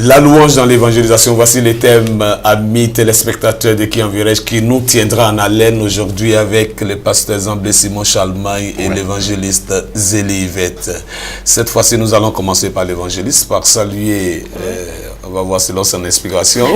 La louange dans l'évangélisation, voici les thèmes, amis téléspectateurs de Qui Enverrai-je, qui nous tiendra en haleine aujourd'hui avec le pasteur Zamblé Simon Chalmagne et l'évangéliste Zélie Yvette. Cette fois-ci, nous allons commencer par l'évangéliste, par saluer, on va voir selon son inspiration.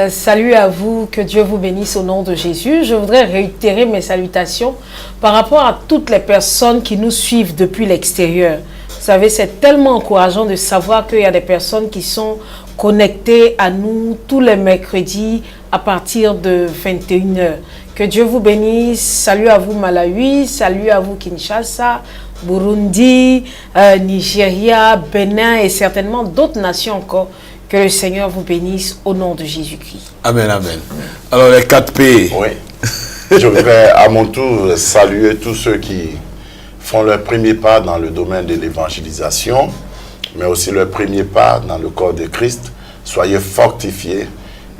Salut à vous, que Dieu vous bénisse au nom de Jésus. Je voudrais réitérer mes salutations par rapport à toutes les personnes qui nous suivent depuis l'extérieur. Vous savez, c'est tellement encourageant de savoir qu'il y a des personnes qui sont connectées à nous tous les mercredis à partir de 21h. Que Dieu vous bénisse. Salut à vous Malawi, salut à vous Kinshasa, Burundi, Nigeria, Bénin et certainement d'autres nations encore. Que le Seigneur vous bénisse au nom de Jésus-Christ. Amen, amen. Alors les 4 P. Oui. Je voudrais à mon tour saluer tous ceux qui font leur premier pas dans le domaine de l'évangélisation, mais aussi leur premier pas dans le corps de Christ. Soyez fortifiés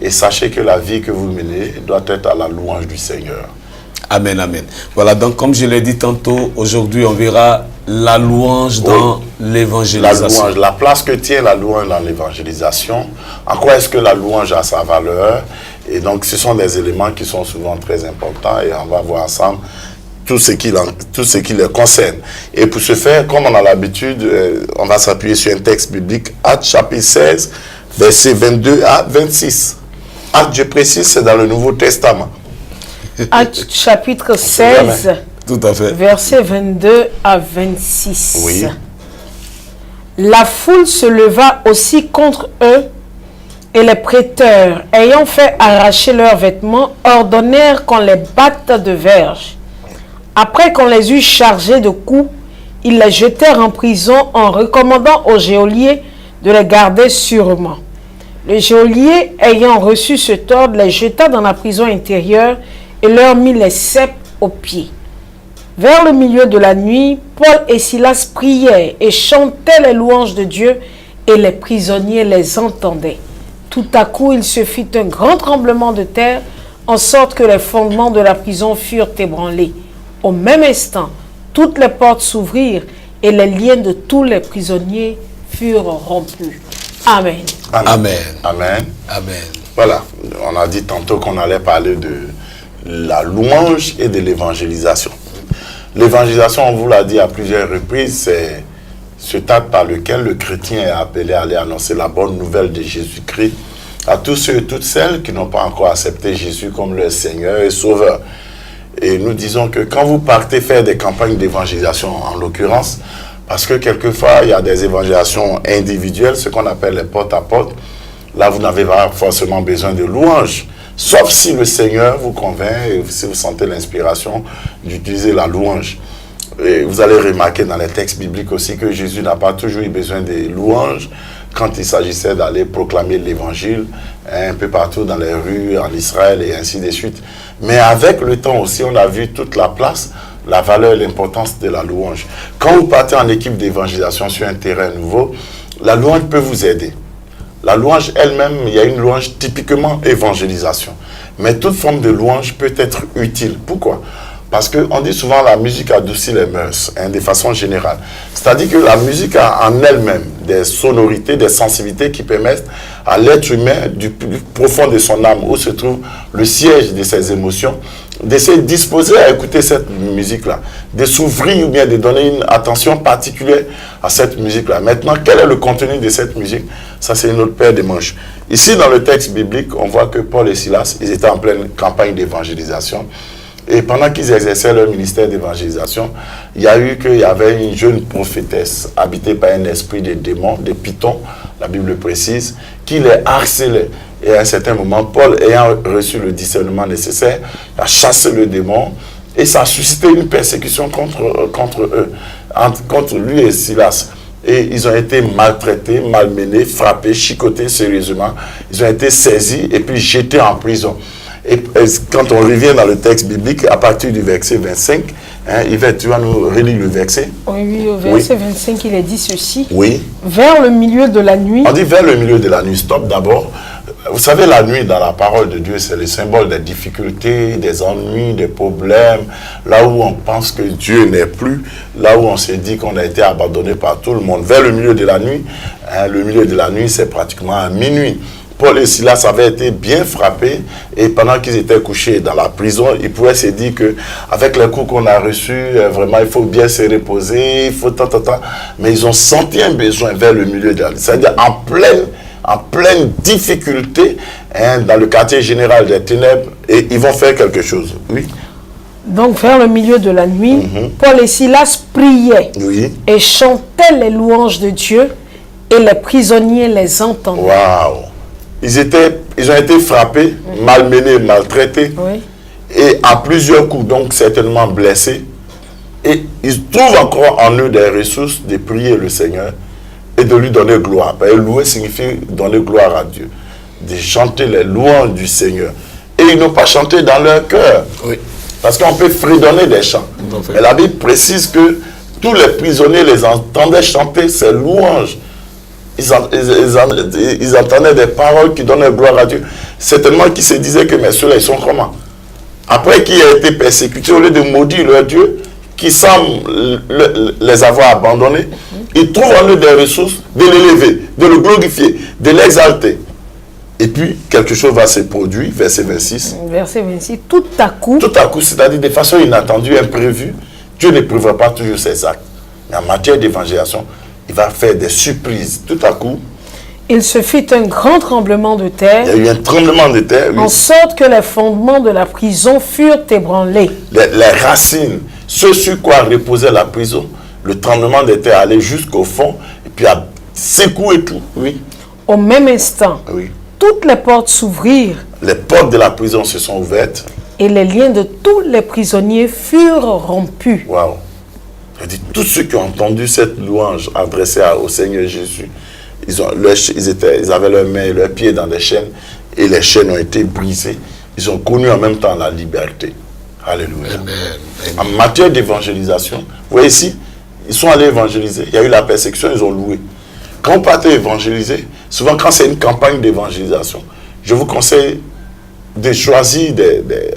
et sachez que la vie que vous menez doit être à la louange du Seigneur. Amen, amen. Voilà, donc comme je l'ai dit tantôt, aujourd'hui on verra la louange dans l'évangélisation. La louange, la place que tient la louange dans l'évangélisation. En quoi est-ce que la louange a sa valeur? Et donc ce sont des éléments qui sont souvent très importants et on va voir ensemble tout ce qui les concerne. Et pour ce faire, comme on a l'habitude, on va s'appuyer sur un texte biblique, Actes chapitre 16, versets 22 à 26. Actes, je précise, c'est dans le Nouveau Testament. Actes chapitre 16, tout à fait. Versets 22 à 26. Oui. La foule se leva aussi contre eux, et les prêteurs, ayant fait arracher leurs vêtements, ordonnèrent qu'on les batte de verges. Après qu'on les eut chargés de coups, ils les jetèrent en prison en recommandant au geôlier de les garder sûrement. Le geôlier, ayant reçu cet ordre, les jeta dans la prison intérieure et leur mit les ceps aux pieds. Vers le milieu de la nuit, Paul et Silas priaient et chantaient les louanges de Dieu et les prisonniers les entendaient. Tout à coup, il se fit un grand tremblement de terre, en sorte que les fondements de la prison furent ébranlés. Au même instant, toutes les portes s'ouvrirent et les liens de tous les prisonniers furent rompus. Amen. Amen. Amen. Amen. Voilà, on a dit tantôt qu'on allait parler de la louange et de l'évangélisation. L'évangélisation, on vous l'a dit à plusieurs reprises, c'est ce stade par lequel le chrétien est appelé à aller annoncer la bonne nouvelle de Jésus-Christ à tous ceux et toutes celles qui n'ont pas encore accepté Jésus comme leur Seigneur et Sauveur. Et nous disons que quand vous partez faire des campagnes d'évangélisation, en l'occurrence, parce que quelquefois, il y a des évangélisations individuelles, ce qu'on appelle les porte-à-porte, là, vous n'avez pas forcément besoin de louanges, sauf si le Seigneur vous convainc et si vous sentez l'inspiration d'utiliser la louange. Et vous allez remarquer dans les textes bibliques aussi que Jésus n'a pas toujours eu besoin de louanges quand il s'agissait d'aller proclamer l'évangile un peu partout dans les rues, en Israël et ainsi de suite. Mais avec le temps aussi, on a vu toute la place, la valeur et l'importance de la louange. Quand vous partez en équipe d'évangélisation sur un terrain nouveau, la louange peut vous aider. La louange elle-même, il y a une louange typiquement évangélisation. Mais toute forme de louange peut être utile. Pourquoi ? Parce qu'on dit souvent la musique adoucit les mœurs, de façon générale. C'est-à-dire que la musique a en elle-même des sonorités, des sensibilités qui permettent à l'être humain, du plus profond de son âme, où se trouve le siège de ses émotions, de se disposer à écouter cette musique-là, de s'ouvrir ou bien de donner une attention particulière à cette musique-là. Maintenant, quel est le contenu de cette musique? Ça, c'est une autre paire de manches. Ici, dans le texte biblique, on voit que Paul et Silas, ils étaient en pleine campagne d'évangélisation. Et pendant qu'ils exerçaient leur ministère d'évangélisation, il y avait une jeune prophétesse habitée par un esprit de démons, de pythons, la Bible précise, qui les harcelait. Et à un certain moment, Paul, ayant reçu le discernement nécessaire, a chassé le démon et ça a suscité une persécution contre eux, contre lui et Silas. Et ils ont été maltraités, malmenés, frappés, chicotés sérieusement. Ils ont été saisis et puis jetés en prison. Et quand on revient dans le texte biblique, à partir du verset 25, Hein, Yvette, tu vas nous relire le verset. Oui, au verset 25, il est dit ceci. Oui. Vers le milieu de la nuit. On dit vers le milieu de la nuit. Stop d'abord. Vous savez, la nuit, dans la parole de Dieu, c'est le symbole des difficultés, des ennuis, des problèmes. Là où on pense que Dieu n'est plus, là où on s'est dit qu'on a été abandonné par tout le monde. Vers le milieu de la nuit, hein, le milieu de la nuit, c'est pratiquement à minuit. Paul et Silas avaient été bien frappés et pendant qu'ils étaient couchés dans la prison, ils pouvaient se dire qu'avec les coups qu'on a reçus, vraiment, il faut bien se reposer, il faut tant. Mais ils ont senti un besoin vers le milieu de la nuit. C'est-à-dire en pleine difficulté, hein, dans le quartier général des ténèbres, et ils vont faire quelque chose. Oui. Donc, vers le milieu de la nuit, Paul et Silas priaient et chantaient les louanges de Dieu et les prisonniers les entendaient. Waouh! Ils ont été frappés, malmenés, maltraités, et à plusieurs coups, donc certainement blessés. Et ils trouvent encore en eux des ressources de prier le Seigneur et de lui donner gloire. Et louer signifie donner gloire à Dieu, de chanter les louanges du Seigneur. Et ils n'ont pas chanté dans leur cœur. Oui. Parce qu'on peut fredonner des chants. Et la Bible précise que tous les prisonniers les entendaient chanter ces louanges. Ils entendaient des paroles qui donnaient gloire à Dieu. Certainement qu'ils se disaient que mais ceux-là, ils sont comment? Après qu'ils aient été persécutés, au lieu de maudire leur Dieu, qui semble les avoir abandonnés, ils trouvent en eux des ressources de l'élever, de le glorifier, de l'exalter. Et puis, quelque chose va se produire, verset 26. Verset 26, tout à coup, c'est-à-dire de façon inattendue, imprévue, Dieu ne prévoit pas toujours ses actes. Mais en matière d'évangélisation, il va faire des surprises. Tout à coup, il se fit un grand tremblement de terre. Il y a eu un tremblement de terre, oui. En sorte que les fondements de la prison furent ébranlés. Les racines, ce sur quoi reposait la prison, le tremblement de terre allait jusqu'au fond, et puis a secoué tout, oui. Au même instant, toutes les portes s'ouvrirent. Les portes de la prison se sont ouvertes. Et les liens de tous les prisonniers furent rompus. Waouh! Je dis, tous ceux qui ont entendu cette louange adressée au Seigneur Jésus, ils avaient leurs mains et leurs pieds dans des chaînes, et les chaînes ont été brisées. Ils ont connu en même temps la liberté. Alléluia. Amen. En matière d'évangélisation, vous voyez ici, ils sont allés évangéliser. Il y a eu la persécution, ils ont loué. Quand on part évangéliser, souvent quand c'est une campagne d'évangélisation, je vous conseille de choisir,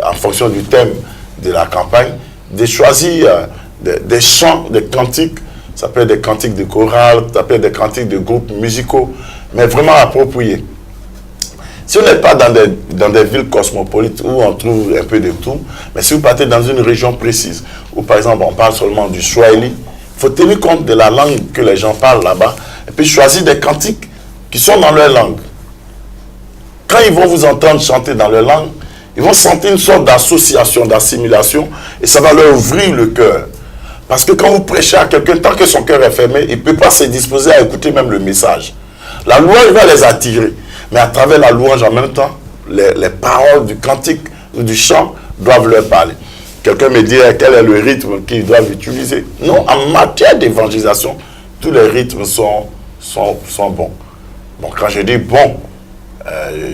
en fonction du thème de la campagne, de choisir des chants, des cantiques. Ça peut être des cantiques de chorale, ça peut être des cantiques de groupes musicaux, mais vraiment appropriés. Si on n'est pas dans des villes cosmopolites où on trouve un peu de tout, mais si vous partez dans une région précise, où par exemple on parle seulement du Swahili, il faut tenir compte de la langue que les gens parlent là-bas, et puis choisir des cantiques qui sont dans leur langue. Quand ils vont vous entendre chanter dans leur langue, ils vont sentir une sorte d'association, d'assimilation, et ça va leur ouvrir le cœur. Parce que quand vous prêchez à quelqu'un, tant que son cœur est fermé, il ne peut pas se disposer à écouter même le message. La louange va les attirer. Mais à travers la louange, en même temps, les paroles du cantique ou du chant doivent leur parler. Quelqu'un me dit quel est le rythme qu'ils doivent utiliser. Non, en matière d'évangélisation, tous les rythmes sont bons. Bon, quand je dis bon,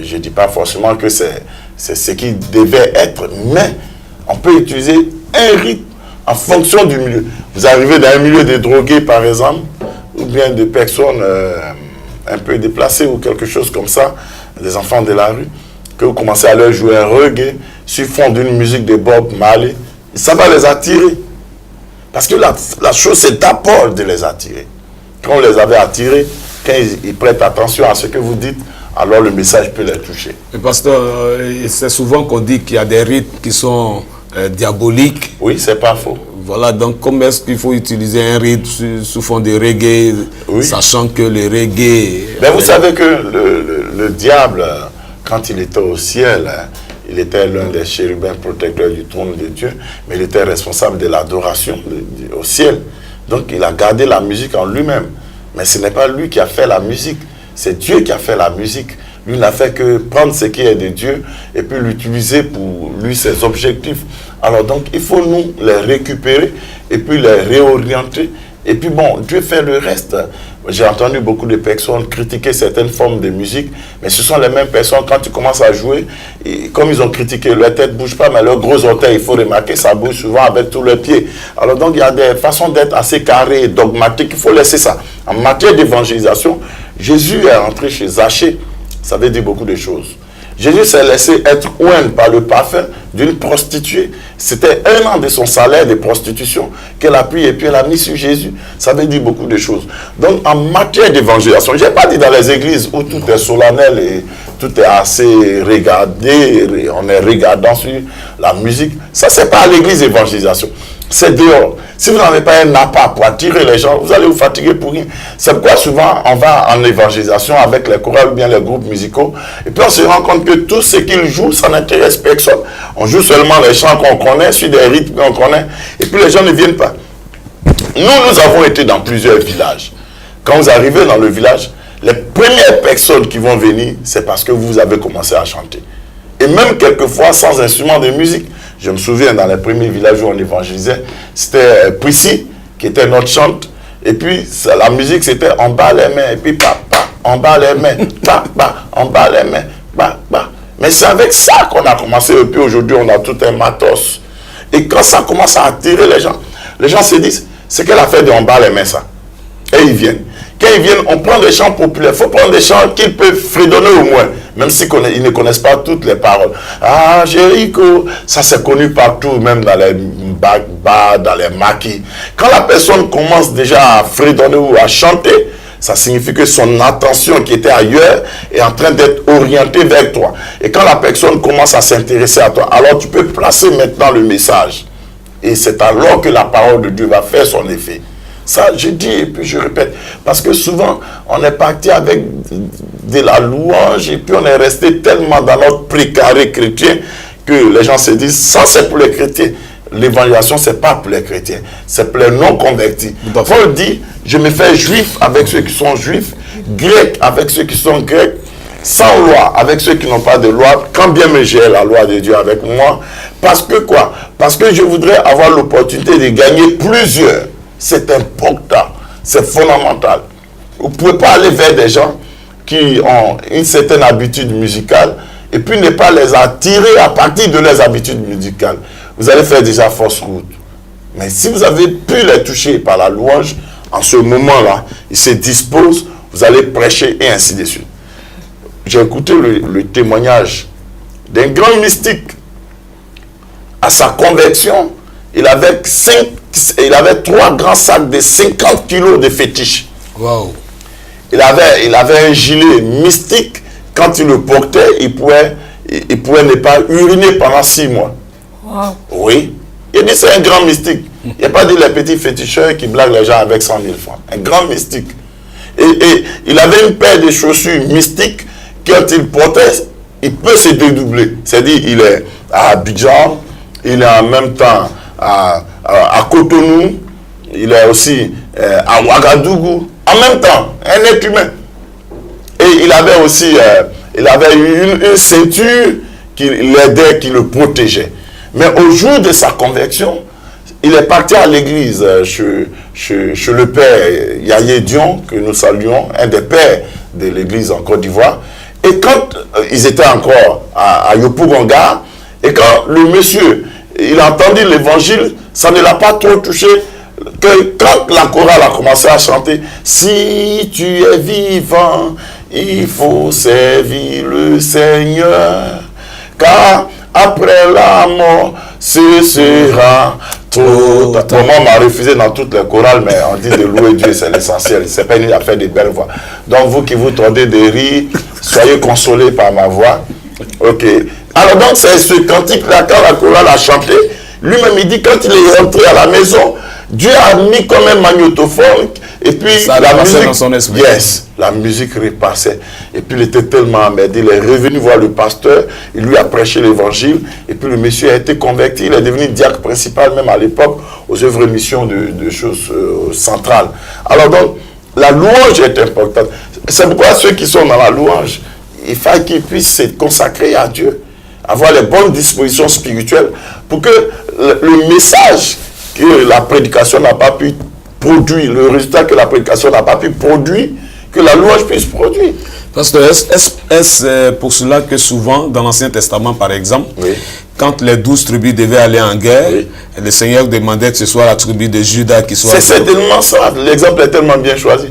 je ne dis pas forcément que c'est ce qui devait être, mais on peut utiliser un rythme en fonction du milieu. Vous arrivez dans un milieu de drogués, par exemple, ou bien de personnes un peu déplacées ou quelque chose comme ça, des enfants de la rue, que vous commencez à leur jouer un reggae sur fond d'une musique de Bob Marley, ça va les attirer. Parce que la chose, c'est d'abord de les attirer. Quand vous les avez attirés, quand ils prêtent attention à ce que vous dites, alors le message peut les toucher. Mais pasteur, c'est souvent qu'on dit qu'il y a des rythmes qui sont diaboliques. Oui, c'est pas faux. Voilà, donc comment est-ce qu'il faut utiliser un rythme sous fond de reggae, sachant que le reggae... Mais vous savez que le diable, quand il était au ciel, il était l'un des chérubins protecteurs du trône de Dieu, mais il était responsable de l'adoration au ciel. Donc il a gardé la musique en lui-même. Mais ce n'est pas lui qui a fait la musique, c'est Dieu qui a fait la musique. Lui n'a fait que prendre ce qui est de Dieu et puis l'utiliser pour lui ses objectifs. Alors donc il faut nous les récupérer et puis les réorienter Et puis bon, Dieu fait le reste. J'ai entendu beaucoup de personnes critiquer certaines formes de musique, mais ce sont les mêmes personnes, quand tu commences à jouer, et comme ils ont critiqué, leur tête ne bouge pas, mais leur gros orteil, il faut remarquer, ça bouge souvent avec tous leurs pieds. Alors donc, il y a des façons d'être assez carrées et dogmatiques, il faut laisser ça. En matière d'évangélisation, Jésus est entré chez Zachée, ça veut dire beaucoup de choses. Jésus s'est laissé être oint par le parfum d'une prostituée. C'était 1 an de son salaire de prostitution qu'elle a pris et puis elle a mis sur Jésus. Ça veut dire beaucoup de choses. Donc, en matière d'évangélisation, je n'ai pas dit dans les églises où tout est solennel et tout est assez regardé, on est regardant sur la musique. Ça, c'est pas à l'église d'évangélisation. C'est dehors. Si vous n'avez pas un appât pour attirer les gens, vous allez vous fatiguer pour rien. C'est pourquoi souvent on va en évangélisation avec les chorales ou bien les groupes musicaux. Et puis on se rend compte que tout ce qu'ils jouent, ça n'intéresse personne. On joue seulement les chants qu'on connaît, sur des rythmes qu'on connaît. Et puis les gens ne viennent pas. Nous avons été dans plusieurs villages. Quand vous arrivez dans le village, les premières personnes qui vont venir, c'est parce que vous avez commencé à chanter. Et même quelquefois sans instrument de musique. Je me souviens, dans les premiers villages où on évangélisait, c'était Prissy, qui était notre chante. Et puis, la musique, c'était « en bas les mains ». Et puis, « pa, pa, en bas les mains ». « Pa, pa, en bas les mains ». « Pa, pa ». Mais c'est avec ça qu'on a commencé. Et puis, aujourd'hui, on a tout un matos. Et quand ça commence à attirer les gens se disent « c'est quelle affaire de « en bas les mains » ça ?» Et ils viennent. Quand ils viennent, on prend des chants populaires. Il faut prendre des chants qu'ils peuvent fredonner au moins, même s'ils ne connaissent pas toutes les paroles. Ah, Jéricho, ça c'est connu partout, même dans les bas, dans les maquis. Quand la personne commence déjà à fredonner ou à chanter, ça signifie que son attention qui était ailleurs est en train d'être orientée vers toi. Et quand la personne commence à s'intéresser à toi, alors tu peux placer maintenant le message. Et c'est alors que la parole de Dieu va faire son effet. Ça, je dis et puis je répète. Parce que souvent, on est parti avec de la louange et puis on est resté tellement dans notre précaré chrétien que les gens se disent, ça c'est pour les chrétiens. L'évangélisation, ce n'est pas pour les chrétiens. C'est pour les non-convertis. Paul dit, je me fais juif avec ceux qui sont juifs, grec avec ceux qui sont grecs, sans loi avec ceux qui n'ont pas de loi, quand bien même j'ai la loi de Dieu avec moi. Parce que quoi? Parce que je voudrais avoir l'opportunité de gagner plusieurs. C'est important, c'est fondamental. Vous ne pouvez pas aller vers des gens qui ont une certaine habitude musicale et puis ne pas les attirer à partir de leurs habitudes musicales. Vous allez faire déjà fausse route. Mais si vous avez pu les toucher par la louange, en ce moment-là, ils se disposent, vous allez prêcher et ainsi de suite. J'ai écouté le témoignage d'un grand mystique. À sa conversion, il avait 3 grands sacs de 50 kilos de fétiches. Wow. Il avait un gilet mystique. Quand il le portait, il pouvait ne pas uriner pendant 6 mois. Wow. Oui. Il dit c'est un grand mystique. Il n'y a pas dit les petits féticheurs qui blaguent les gens avec 100 000 francs. Un grand mystique. Et il avait une paire de chaussures mystiques. Quand il portait, il peut se dédoubler. C'est-à-dire il est à Abidjan, il est en même temps à Cotonou, il est aussi à Ouagadougou, en même temps, un être humain. Et il avait aussi une ceinture qui l'aidait, qui le protégeait. Mais au jour de sa conversion, il est parti à l'église chez le père Yahya Dion, que nous saluons, un des pères de l'église en Côte d'Ivoire. Et quand ils étaient encore à Yopougonga, et quand le monsieur, il a entendu l'évangile, ça ne l'a pas trop touché, que quand la chorale a commencé à chanter, si tu es vivant, il faut servir le Seigneur, car après la mort, ce sera trop tard. Bon, moi, on m'a refusé dans toutes les chorales, mais on dit de louer Dieu, c'est l'essentiel. C'est pas une affaire de belles voix. Donc, vous qui vous tordez de rire, soyez consolés par ma voix. Ok. Alors, donc, c'est ce cantique-là, quand la chorale a chanté, lui-même, il dit, quand il est rentré à la maison, Dieu a mis comme un magnétophone, et puis ça la musique, dans son esprit. Yes, la musique repassait. Et puis il était tellement emmerdé, il est revenu voir le pasteur, il lui a prêché l'évangile, et puis le monsieur a été converti, il est devenu diacre principal, même à l'époque, aux œuvres et missions de choses centrales. Alors donc, la louange est importante. C'est pourquoi ceux qui sont dans la louange, il faut qu'ils puissent se consacrer à Dieu, avoir les bonnes dispositions spirituelles, pour que le message que la prédication n'a pas pu produit, le résultat que la prédication n'a pas pu produire, que la louange puisse produire. Pasteur, est-ce pour cela que souvent, dans l'Ancien Testament par exemple, Oui. quand les 12 tribus devaient aller en guerre, Oui. le Seigneur demandait que ce soit la tribu de Juda qui soit... C'est certainement ça. L'exemple est tellement bien choisi.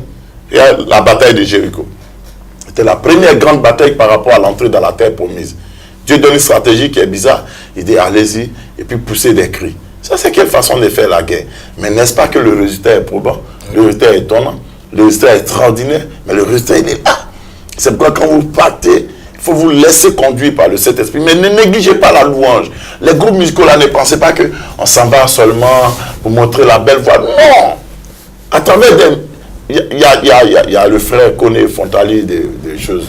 Il y a la bataille de Jéricho. C'était la première grande bataille par rapport à l'entrée dans la terre promise. Dieu donne une stratégie qui est bizarre. Il dit allez-y et puis poussez des cris. Ça, c'est quelle façon de faire la guerre. Mais n'est-ce pas que le résultat est probant? Le résultat est étonnant. Le résultat est extraordinaire. Mais le résultat, il est là. C'est pourquoi quand vous partez, il faut vous laisser conduire par le Saint-Esprit. Mais ne négligez pas la louange. Les groupes musicaux là, ne pensez pas qu'on s'en va seulement pour montrer la belle voix. Non! À travers des... Il y a le frère Koné Fontali des choses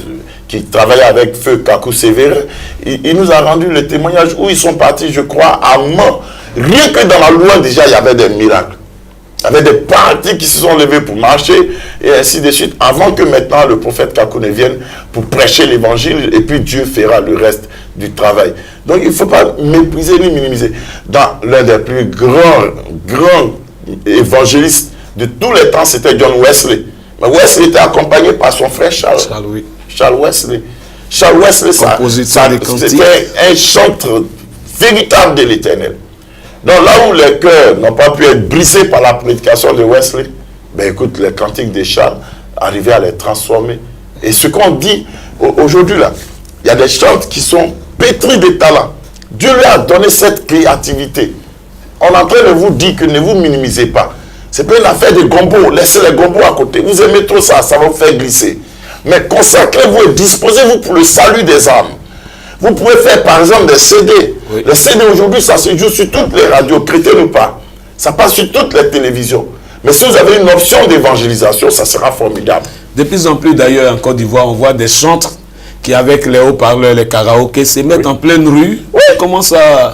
qui travaillait avec Feu Kakou Sévérin. Il nous a rendu le témoignage où ils sont partis, je crois, à Mans. Rien que dans la louange, déjà, il y avait des miracles. Il y avait des partis qui se sont levés pour marcher et ainsi de suite, avant que maintenant le prophète Kakouné vienne pour prêcher l'évangile et puis Dieu fera le reste du travail. Donc il ne faut pas mépriser ni minimiser. Dans l'un des plus grands évangélistes de tous les temps, c'était John Wesley. Mais Wesley était accompagné par son frère Charles. Charles Wesley. Charles Wesley, c'était un chanteur véritable de l'Éternel. Donc là où les cœurs n'ont pas pu être brisés par la prédication de Wesley, ben écoute, les cantiques de Charles arrivaient à les transformer. Et ce qu'on dit aujourd'hui là, il y a des chantes qui sont pétris de talent. Dieu lui a donné cette créativité. On est en train de vous dire que ne vous minimisez pas. C'est pas une affaire de gombo. Laissez les gombos à côté. Vous aimez trop ça, ça va vous faire glisser. Mais consacrez-vous et disposez-vous pour le salut des âmes. Vous pouvez faire par exemple des CD. Oui. Les CD aujourd'hui, ça se joue sur toutes les radios, chrétiennes ou pas. Ça passe sur toutes les télévisions. Mais si vous avez une option d'évangélisation, ça sera formidable. De plus en plus d'ailleurs en Côte d'Ivoire, on voit des chantres qui avec les haut-parleurs, les karaokés, se mettent en pleine rue, commencent à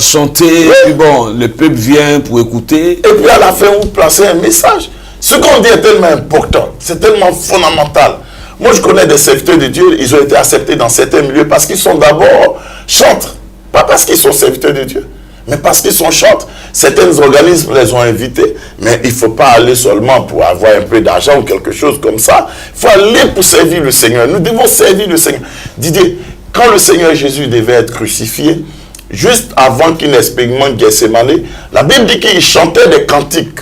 chanter, et puis bon, le peuple vient pour écouter. Et puis à la fin, vous placez un message. Ce qu'on dit est tellement important, c'est tellement fondamental. Moi, je connais des serviteurs de Dieu, ils ont été acceptés dans certains milieux parce qu'ils sont d'abord chantres. Pas parce qu'ils sont serviteurs de Dieu, mais parce qu'ils sont chantres. Certains organismes les ont invités, mais il ne faut pas aller seulement pour avoir un peu d'argent ou quelque chose comme ça. Il faut aller pour servir le Seigneur. Nous devons servir le Seigneur. Didier, quand le Seigneur Jésus devait être crucifié, juste avant qu'il n'expérimente Gethsémani, la Bible dit qu'il chantait des cantiques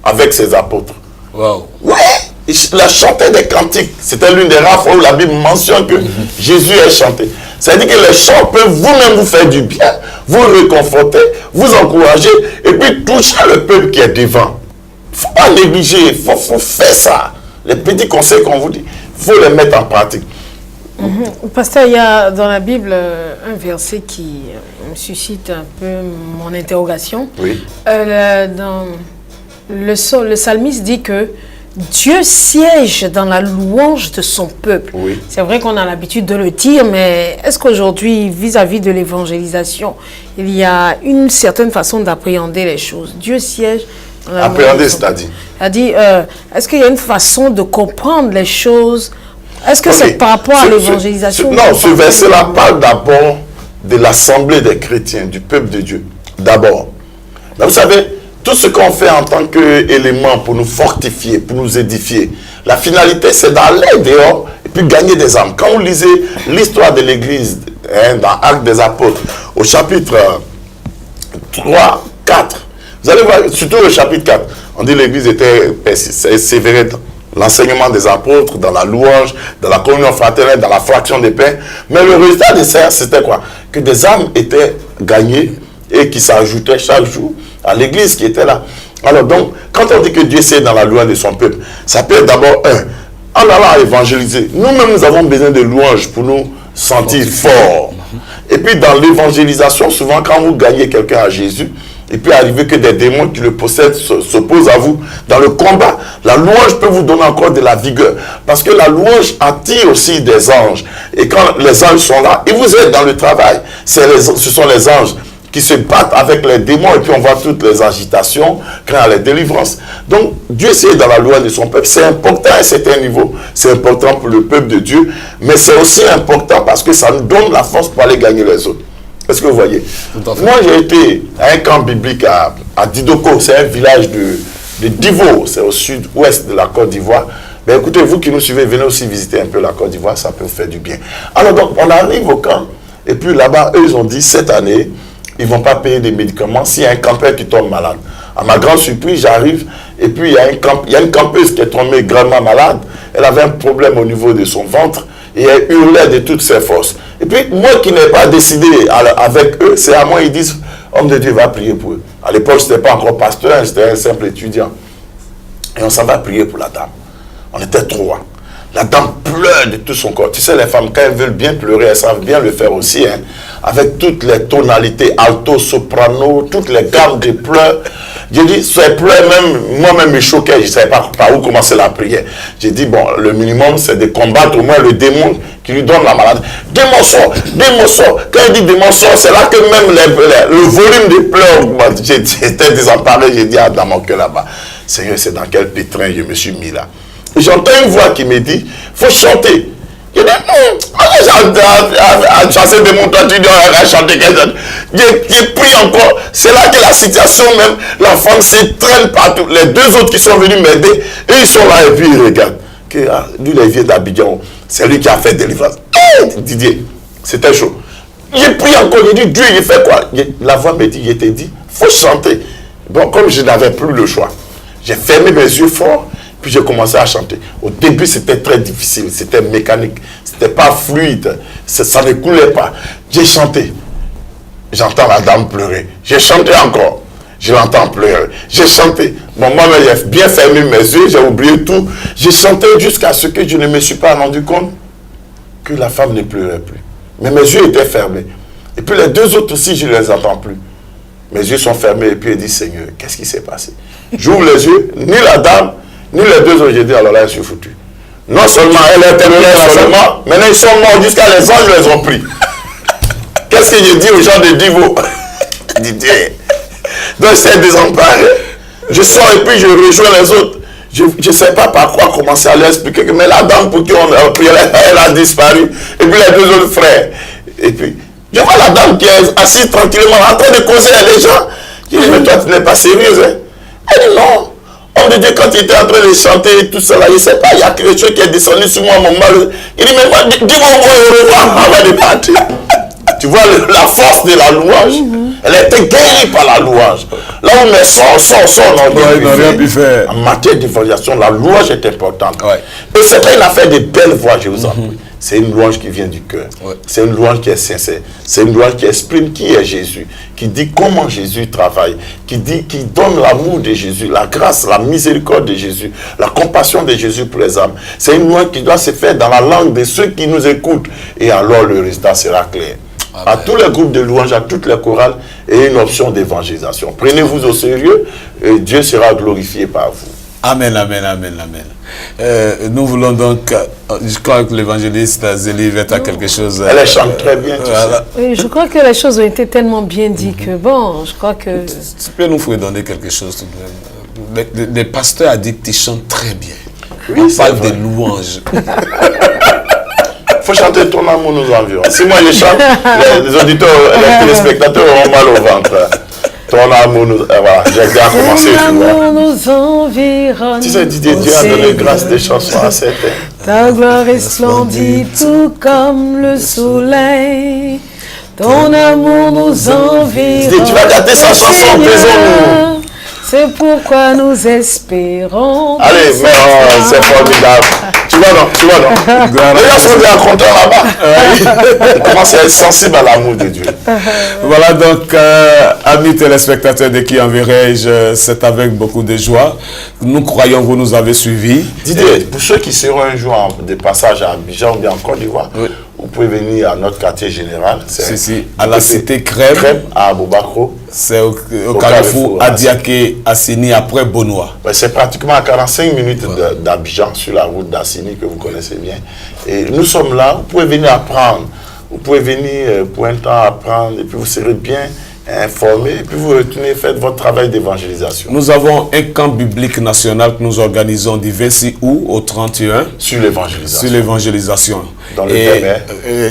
avec ses apôtres. Wow. Ouais, il a chanté des cantiques. C'était l'une des rares fois où la Bible mentionne que Jésus a chanté. C'est-à-dire que les chants peuvent vous-même vous faire du bien, vous réconforter, vous encourager, et puis toucher le peuple qui est devant. Il ne faut pas négliger, il faut faire ça. Les petits conseils qu'on vous dit, il faut les mettre en pratique. Pasteur, il y a dans la Bible un verset qui me suscite un peu mon interrogation. Oui. Dans le psalmiste dit que Dieu siège dans la louange de son peuple. Oui. C'est vrai qu'on a l'habitude de le dire, mais est-ce qu'aujourd'hui, vis-à-vis de l'évangélisation, il y a une certaine façon d'appréhender les choses? Dieu siège dans la appréhender, c'est-à-dire? C'est-à-dire, est-ce qu'il y a une façon de comprendre les choses? Est-ce que c'est par rapport à l'évangélisation? Non, ce verset-là parle d'abord de l'assemblée des chrétiens, du peuple de Dieu. D'abord. Mais vous savez, tout ce qu'on fait en tant qu'élément pour nous fortifier, pour nous édifier, la finalité, c'est d'aller dehors et puis gagner des âmes. Quand vous lisez l'histoire de l'Église, dans Actes des Apôtres, au chapitre 3, 4, vous allez voir, surtout le chapitre 4, on dit que l'Église était persévérée dans l'enseignement des apôtres, dans la louange, dans la communion fraternelle, dans la fraction des pains. Mais le résultat de ça, c'était quoi? Que des âmes étaient gagnées et qui s'ajoutaient chaque jour à l'église qui était là. Alors donc, quand on dit que Dieu c'est dans la louange de son peuple, ça peut être d'abord en allant évangéliser. Nous-mêmes, nous avons besoin de louanges pour nous sentir forts. Et puis dans l'évangélisation, souvent quand vous gagnez quelqu'un à Jésus, il peut arriver que des démons qui le possèdent s'opposent à vous. Dans le combat, la louange peut vous donner encore de la vigueur. Parce que la louange attire aussi des anges. Et quand les anges sont là, ils vous aident dans le travail. Ce sont les anges qui se battent avec les démons et puis on voit toutes les agitations, créant les délivrances. Donc, Dieu c'est dans la louange de son peuple. C'est important à un certain niveau. C'est important pour le peuple de Dieu. Mais c'est aussi important parce que ça nous donne la force pour aller gagner les autres. Est-ce que vous voyez? Moi, j'ai été à un camp biblique à Didoko. C'est un village de Divo, c'est au sud-ouest de la Côte d'Ivoire. Ben écoutez, vous qui nous suivez, venez aussi visiter un peu la Côte d'Ivoire, ça peut vous faire du bien. Alors donc, on arrive au camp, et puis là-bas, eux, ils ont dit, cette année, ils ne vont pas payer des médicaments s'il y a un campeur qui tombe malade. À ma grande surprise, j'arrive, et puis il y a une campeuse qui est tombée gravement malade. Elle avait un problème au niveau de son ventre, et elle hurlait de toutes ses forces. Et puis, moi qui n'ai pas décidé avec eux, c'est à moi, ils disent, homme de Dieu va prier pour eux. À l'époque, je n'étais pas encore pasteur, j'étais un simple étudiant. Et on s'en va prier pour la dame. On était trois. La dame pleure de tout son corps. Tu sais, les femmes, quand elles veulent bien pleurer, elles savent bien le faire aussi, hein, avec toutes les tonalités, alto, soprano, toutes les gammes de pleurs. J'ai dit, ces pleurs, même, moi-même, me choquaient. Je ne savais pas par où commencer la prière. J'ai dit, bon, le minimum, c'est de combattre au moins le démon qui lui donne la maladie. Démon sort, démon sort. Quand il dit démon sort, c'est là que même le volume des pleurs augmente. J'étais désemparé, j'ai dit, dans mon cœur là-bas, Seigneur, c'est dans quel pétrin je me suis mis là. J'entends une voix qui me dit, il faut chanter. Je dis, chanter de mon toit, tu dis, on va chanter quelque chose. J'ai pris encore. C'est là que la situation même, la femme s'étreint partout. Les deux autres qui sont venus m'aider, et ils sont là et puis ils regardent. Lui, il vient d'Abidjan. C'est lui qui a fait délivrance. Didier, c'était chaud. J'ai pris encore, j'ai dit, Dieu, il fait quoi? La voix me dit, il te dit, il faut chanter. Bon, comme je n'avais plus le choix, j'ai fermé mes yeux fort. Puis j'ai commencé à chanter. Au début, c'était très difficile. C'était mécanique. C'était pas fluide. Ça ne coulait pas. J'ai chanté. J'entends la dame pleurer. J'ai chanté encore. Je l'entends pleurer. J'ai chanté. Bon, moi, j'ai bien fermé mes yeux. J'ai oublié tout. J'ai chanté jusqu'à ce que je ne me suis pas rendu compte que la femme ne pleurait plus. Mais mes yeux étaient fermés. Et puis les deux autres aussi, je ne les entends plus. Mes yeux sont fermés. Et puis il dit, Seigneur, qu'est-ce qui s'est passé? J'ouvre les yeux. Ni la dame, ni les deux autres, j'ai dit, alors là, je suis foutu. Non seulement elle est terminée seulement, maintenant ils sont morts jusqu'à les anges les ont pris. Qu'est-ce que j'ai dit aux gens de Divo? Didier. Donc c'est désemparé. Je sors et puis je rejoins les autres. Je ne sais pas par quoi commencer à leur expliquer que mais la dame pour qui on a prié, elle a disparu. Et puis les deux autres frères. Et puis, je vois la dame qui est assise tranquillement en train de causer avec les gens. Je dis, mais toi tu n'es pas sérieuse, hein? Elle dit non. Homme de Dieu, quand il était en train de chanter tout ça là, je ne sais pas, il y a quelque chose qui est descendu sur moi, mon mal. Il dit, mais moi, dis-moi au revoir avant de partir. Tu vois la force de la louange. Elle était guérie par la louange. Là où mes sort, on n'a rien pu faire. En matière d'évaluation, la louange est importante. Ouais. Et c'est pas une affaire de belles voix, je vous en prie. C'est une louange qui vient du cœur. Ouais. C'est une louange qui est sincère. C'est une louange qui exprime qui est Jésus, qui dit comment Jésus travaille, qui donne l'amour de Jésus, la grâce, la miséricorde de Jésus, la compassion de Jésus pour les âmes. C'est une louange qui doit se faire dans la langue de ceux qui nous écoutent. Et alors le résultat sera clair. Amen. À tous les groupes de louanges, à toutes les chorales, et une option d'évangélisation. Prenez-vous au sérieux et Dieu sera glorifié par vous. Amen, amen, amen, amen. Nous voulons donc, je crois que l'évangéliste Zélie va à quelque chose. Elle chante très bien. Voilà. Oui, je crois que les choses ont été tellement bien dites que bon, je crois que... Tu peux nous redonner quelque chose tout de même. Le pasteur a dit que tu chantes très bien. Oui, on parle de louanges. Il faut chanter ton amour nous environ. Si moi je chante, les auditeurs, les téléspectateurs auront mal au ventre. Ton amour nous... Voilà, j'ai déjà commencé. Ton amour nous environne. Tu sais, Dieu a donné grâce des chansons à certains. Ta gloire resplendit tout comme le soleil. Ton amour nous environne. Tu vas gâter sa chanson, taisons-nous. C'est pourquoi nous espérons. Allez, mais c'est formidable. Tu vois non Les gens sont bien contents là-bas. Ils commencent à être sensibles à l'amour de Dieu. Voilà donc, amis téléspectateurs de Qui enverrai-je, c'est avec beaucoup de joie. Nous croyons que vous nous avez suivis. Didier, pour ceux qui seront un jour de passage à Abidjan ou bien en Côte d'Ivoire, oui, vous pouvez venir à notre quartier général. C'est à la cité Crème, à Aboubakro. C'est au carrefour Adiaké, Assini, après Bonois. C'est pratiquement à 45 minutes d'Abidjan, sur la route d'Assini que vous connaissez bien. Et nous sommes là, vous pouvez venir apprendre. Vous pouvez venir pour un temps apprendre et puis vous serez bien informé et puis vous retournez, faites votre travail d'évangélisation. Nous avons un camp biblique national que nous organisons du 26 août au 31. Sur l'évangélisation. Sur l'évangélisation. Dans le thème,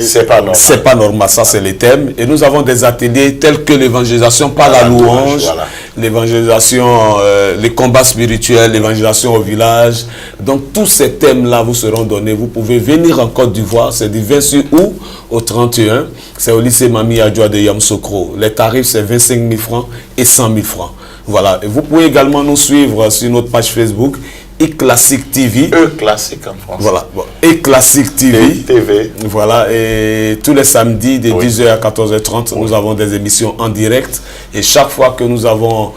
c'est pas normal. C'est pas normal, ça c'est le thème. Et nous avons des ateliers tels que l'évangélisation par la louange, voilà, l'évangélisation, les combats spirituels, l'évangélisation au village. Donc tous ces thèmes-là vous seront donnés. Vous pouvez venir en Côte d'Ivoire, c'est du 28 août au 31. C'est au lycée Mami Adjoa de Yamoussoukro. Les tarifs, c'est 25 000 francs et 100 000 francs. Voilà. Et vous pouvez également nous suivre sur notre page Facebook, E-Classique TV. E-Classique en français. Voilà. Bon. E-Classique TV. Voilà. Et tous les samedis, de 10h à 14h30, nous avons des émissions en direct. Et chaque fois que nous avons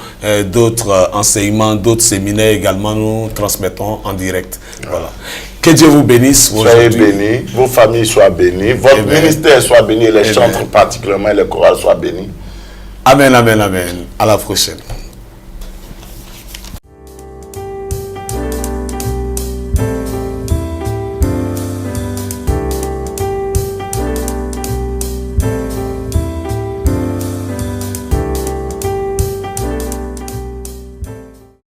d'autres enseignements, d'autres séminaires également, nous transmettons en direct. Voilà. Que Dieu vous bénisse. Soyez bénis, vos familles soient bénies, votre ministère soit béni, les chantres particulièrement et les chorales soient bénis. Amen, amen, amen. À la prochaine.